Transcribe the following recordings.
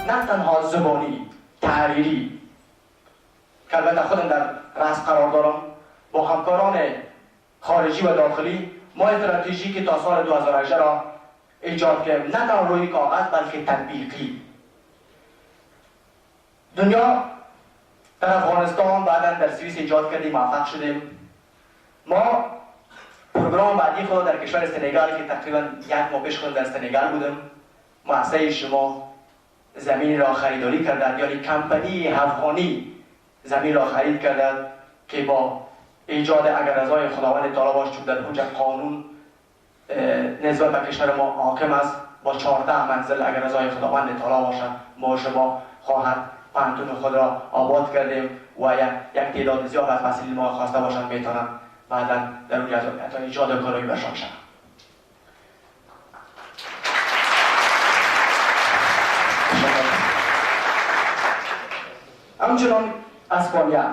نه تنها زبانی، تحریری که البته خودم در رأس قرار دارم، با همکاران خارجی و داخلی ما استراتژی که تا سال 2018 را ایجاد کردیم، نه تنها روی کاغذ بلکه تطبیقی. دنیا در افغانستان بعدا در سوئیس ایجاد کردیم، موفق شدیم. ما پروگرام بعدی خود در کشور سنگال که تقریبا یک ماه پیش خود در سنگال بودم، مؤسسه شما زمین را خریداری کرده، یعنی کمپانی افغانی زمین را خرید کرده که با ایجاد اگر رضای خداوند تعالی باشه چون در اونجا قانون نسبت به کشور ما حاکم است، با 14 منزل اگر رضای خداوند تعالی باشه ما شما خواهد پانتون خود را آباد کردیم و یک تعداد زیاد از مسئولین ما خواسته باشند میتونن بعدا در اونجا ایجاد کارایی برشان شد. همچنان اسپانیا،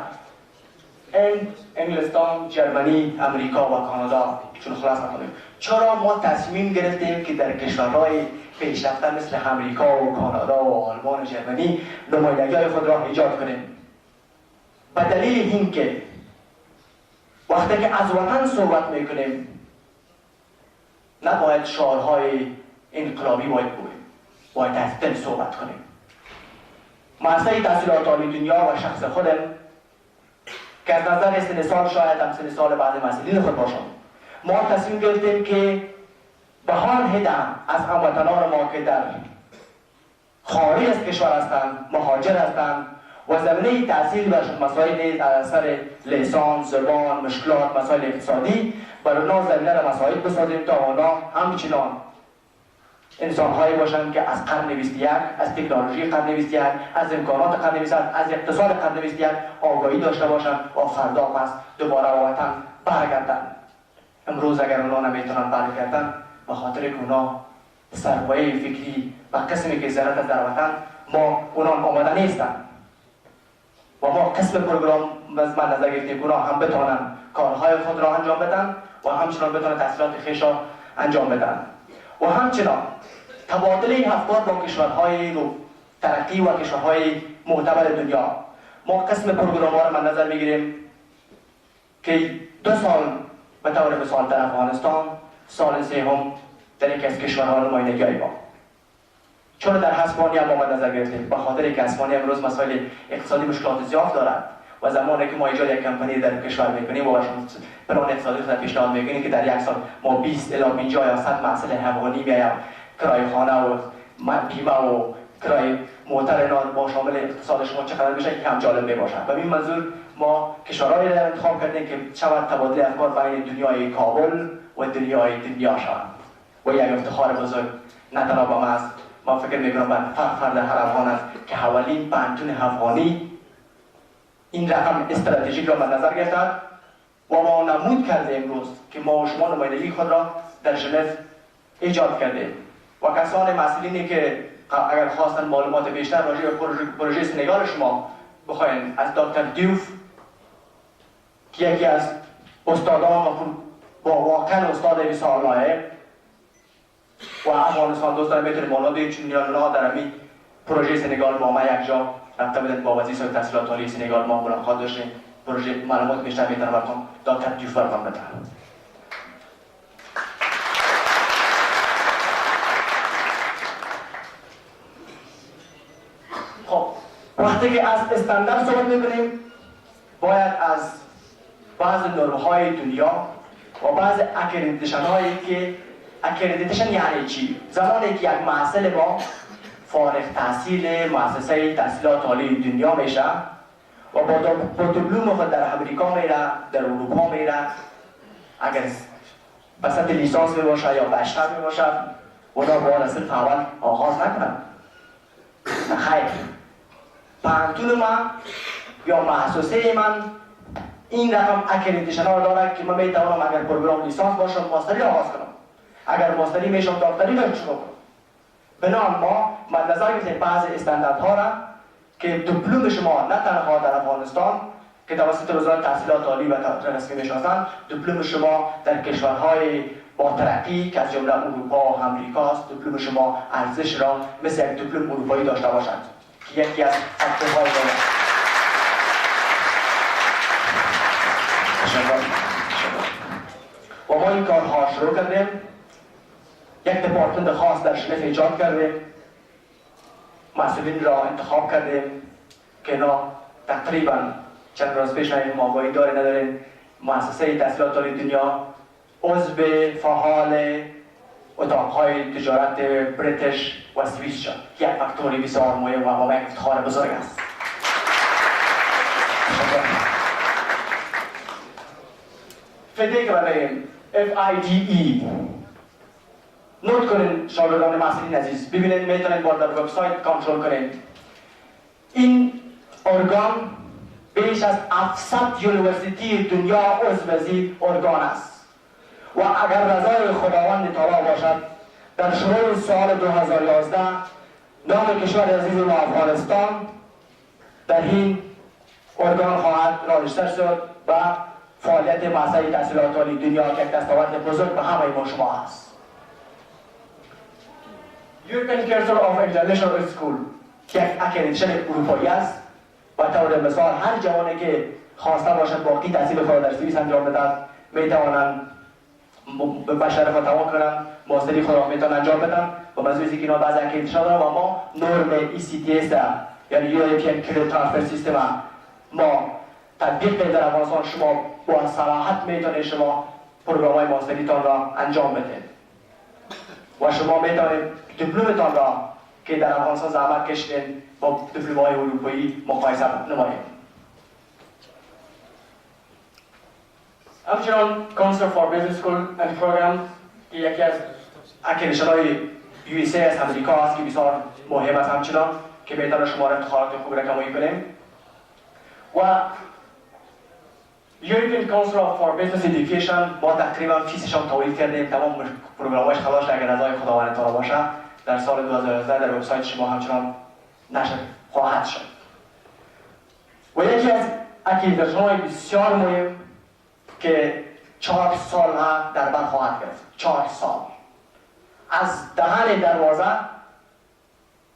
انگلستان، جرمنی، امریکا و کانادا چون خلاص نکنیم. چرا ما تصمیم گرفتیم که در کشورهای پیشرفته مثل امریکا و کانادا و آلمان و جرمنی نمایندگی خود را ایجاد کنیم؟ به دلیل اینکه وقتی که از وطن صحبت میکنیم نباید شعارهای انقلابی باید بگوییم، باید از دل صحبت کنیم. مؤسسه تحصیلات عالی دنیا و شخص خودم که از نظر سن سال شاید هم سن سال بعد مسئولین خود باشم، ما تصمیم گرفتیم که به هر هدم از هموطنان ما که در خارج از کشور هستند، مهاجر هستند و زمینه تحصیل برشون مسائل از اثر لسان، زبان، مشکلات، مسائل اقتصادی برای اونا زمینه را مسائل بسازیم تا اونا همچنان انسان‌هایی باشند که از قرن 21، از تکنولوژی قرن 21، از امکانات قرن 21، از اقتصاد قرن 21 آگاهی داشته باشند و فردا پس دوباره به وطن برگردند. امروز اگر اونا نمیتونن برگردن به خاطر که اونا سرمایه فکری و قسمی که ضرورت است در وطن ما اونا آماده نیستن و ما قسم پروگرام از من نظر گرفتیم که اونا هم بتونن کارهای خود را انجام بدن و همچنان بتونن تحصیلات خویش را انجام بدن و همچنان تبادل افکار با کشورهای ترقی و کشورهای معتبر دنیا. ما قسم پروگرام ها را من نظر میگیریم که 2 سال به طور مثال در افغانستان، سال سوم در یکی از کشورها نمایندگی ما. چون در اسپانیا ما به نظر گرفتیم به خاطر که اسپانیا امروز مسائل اقتصادی مشکلات زیاد دارد و زمانی که ما ایجاد یک کمپانی در کشور میکنیم و پلان اقتصادی خود پیشنهاد میکنیم که در یک سال ما 20 الی 50 یا 100 محصول افغانی میایم، کرایه خانه و بیمه و کرایه موتر اینا با شامل اقتصاد شما چقدر میشه که هم جالب میباشد. به این منظور ما کشورهایی را انتخاب کردیم که شود تبادل افکار بین دنیای کابل و دنیای دنیا شود و یک افتخار بزرگ نه تنها به ما است. ما فکر میکنم به فرد هر افغان است که اولین پانتون افغانی این رقم استراتژیک را به نظر گرفتند و ما نمود کرده امروز که ما و شما نمایندگی خود را در ژنو ایجاد کرده و کسان مسئولینی که اگر خواستن معلومات بیشتر راجع به پروژه سنگال شما بخواین از دکتر دیوف که یکی از استادان با واقعا استاد بسیار لایق و افغانستان دوست دارم میتونه معلومات بگید چون نیانا در همین پروژه سنگال با ما یک جا رفته بودن با وزیر صاحب تحصیلات عالی سنگال ما ملاقات داشتیم. پروژه معلومات بیشتر میتونه براتون دکتر دیوف براتون بده. خب وقتی که از استاندارد صحبت میکنیم باید از بعض نرم‌های دنیا و بعض اکریدیتیشن هایی که اکریدیتیشن یعنی چی؟ زمانی که یک محصل ما فارغ تحصیل مؤسسه تحصیلات عالی دنیا میشه و با دیپلم خود در امریکا میره، در اروپا میره، اگر بسط لیسانس میباشه یا بشتر میباشه اونا باید صرف اول آغاز نکنن. خیر پانتون من یا محسوسه من این رقم اکریدیتیشن ها داره که من میتوانم اگر پروگرام لیسانس باشم ماستری آغاز کنم، اگر ماستری میشم دکتری باید شروع کنم. بنابراین ما مد نظر گرفتیم بعض استانداردها را که دیپلم شما نه تنها در افغانستان که توسط وزارت تحصیلات عالی و رسمی میشناسند، دیپلم شما در کشورهای با ترقی که از جمله اروپا و امریکاست دیپلم شما ارزش را مثل یک دیپلم اروپایی داشته باشد که یکی از فاکتورهای و ما این کارها شروع کردیم. یک دپارتمنت خاص در ژنو ایجاد کردیم، مسئولین را انتخاب کردیم که اینا تقریبا چند روز پیش نهیم آگاهی داره نداریم مؤسسه تحصیلات عالی دنیا عضو فعال اتاقهای تجارت بریتیش و سوئیس شد. یک فاکتوری بسیار مهم و با یک افتخار بزرگ است. فیده که برای FIDE نوت کنین شاگردان محصلین عزیز، ببینید میتونید با در وبسایت کنترل کنید. این ارگان بیش از 700 یونیورسیتی دنیا عضو از این ارگان است و اگر رضای خداوند تعالی باشد در شروع سال 2011 نام کشور عزیز ما افغانستان در این ارگان خواهد راجستر شد و فعالیت مؤسسه تحصیلات عالی دنیا که یک دستاورد بزرگ به همه ما شما است. European Council of International School که یک اکریدیشن اروپایی است و طور مثال هر جوانی که خواسته باشد باقی تحصیل خود در سوئیس انجام بدن میتوانند به شرف تمام کنند، ماستری خود را میتوانند انجام بدن و مزویزی که اینا بعضی اکریدیشن دارن و ما نرم ECTS یعنی European Credit Transfer System ما تطبیق در افغانستان شما با صراحت میتونید شما پروگرام های ماستریتان را انجام بدید و شما میتونید دیپلمتان را که در افغانستان زحمت کشیدین با دیپلم های اروپایی مقایسه نمایید. همچنان Council for Business School and Program که یکی از اکریدیشن های USA از امریکا است که بسیار مهم است همچنان که میتونه شما را افتخارات خوب رقمایی کنیم و European Council for Business Education ما تقریبا فیسش هم تولید کردیم، تمام پروگرامش خلاص اگر رضای خداوند تعالی باشه در سال 2011 در وبسایت شما همچنان نشر خواهد شد. و یکی از اکریدیشن‌های بسیار مهم که 4 سال در بر خواهد گرفت. 4 سال از دهن دروازه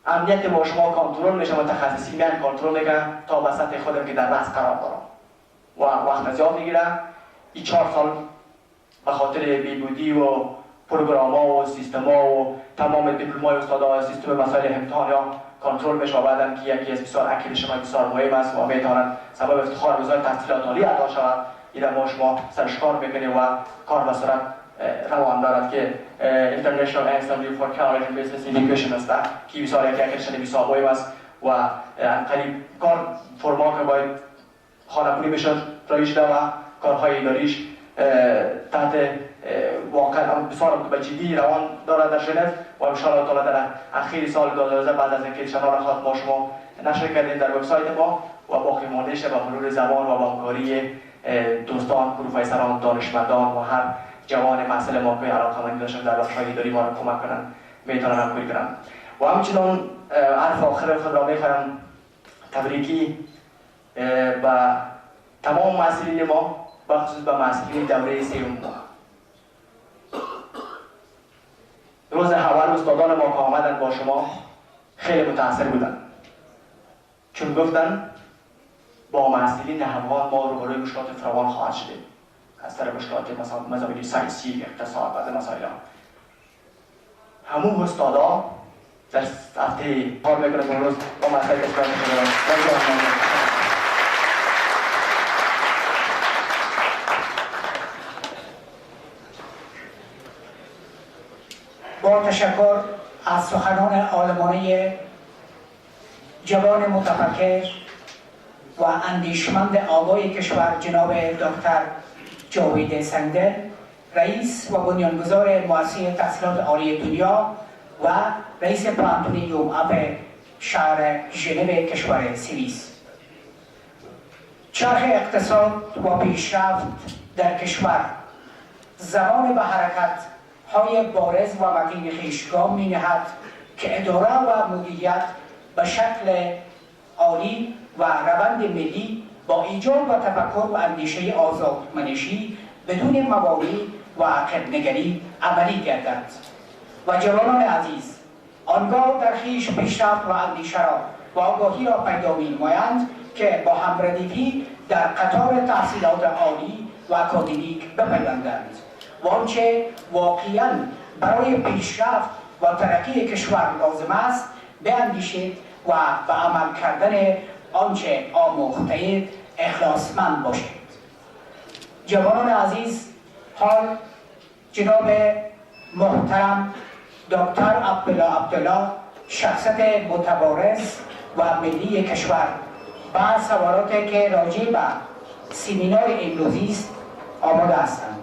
امنیت با شما کنترل میشه، متخصصین میان کنترل میکنن تا به سطح خودم که در رأس قرار دارم و وقت زیاد میگیره. این 4 سال به خاطر بیبودی و پروگرام ها و سیستم ها و تمام دیپلم های استادا سیستم مسائل امتحان یا کنترل بشه و بعدم که یکی از بسیار اکریدیشن بسیار مهم است و میتوانند سبب افتخار بزرگ تحصیلات عالی عطا شود. این ما شما سرش کار میکنیم و کار به صورت روان دارد که International Assembly for College and Business Education است که بسیار یک اکریدیشن بسیار مهم است و قریب کار فرما که باید خانه‌پولی بشه رایج و کارهای اداریش تحت واقعا بسیار به جدی روان دارد در ژنو و ان شاء الله تعالی در اخیر سال 2012 بعد از اینکه شما را ما شما نشر کردیم در وبسایت ما و باقی مانده شه با مرور زمان و با همکاری دوستان، پروفسوران، دانشمندان و هر جوان مسئله ما که علاقه‌مند داشتن در بخش‌های اداری ما را کمک کنن میتونن همکاری کنن. و همچنین حرف آخر خود را میخوام تبریکی با تمام مسئولین ما بخصوص به مسئولین دوره سوم ما. روز اول استادان ما که آمدن با شما خیلی متاثر بودن چون گفتن با مسئولین افغان ما روبروی مشکلات فراوان خواهد شدیم از طرف مشکلات مثلا مزامین ساینسی، اقتصاد و مسائل. همون استادا در هفته کار میکنن اون روز با مسائل اصلاح میکنن. با تشکر از سخنان عالمانه جوان متفکر و اندیشمند آگاه کشور جناب دکتر جاوید سنگدل، رئیس و بنیانگذار مؤسسه تحصیلات عالی دنیا و رئیس پلانتونیوم اپ شهر ژنو کشور سوئیس. چرخ اقتصاد و پیشرفت در کشور زمان به حرکت های بارز و متین خویشگام می نهد که اداره و مدیریت به شکل عالی و روند ملی با ایجاد و تفکر و اندیشه آزادمنشی بدون مبانی و عقب‌نگری عملی گردد و جوانان عزیز آنگاه در خویش پیشرفت و اندیشه را و آگاهی را پیدا می‌نمایند که با همردیفی در قطار تحصیلات عالی و اکادمیک بپیوندند و آنچه واقعاً برای پیشرفت و ترقی کشور لازم است بیندیشید و به عمل کردن آنچه آموخته‌اید اخلاصمند باشید. جوانان عزیز، حال جناب محترم دکتر عبدالله شخصیت متبارز و ملی کشور با سوالاتی که راجع به سمینار امروزی است آماده هستند.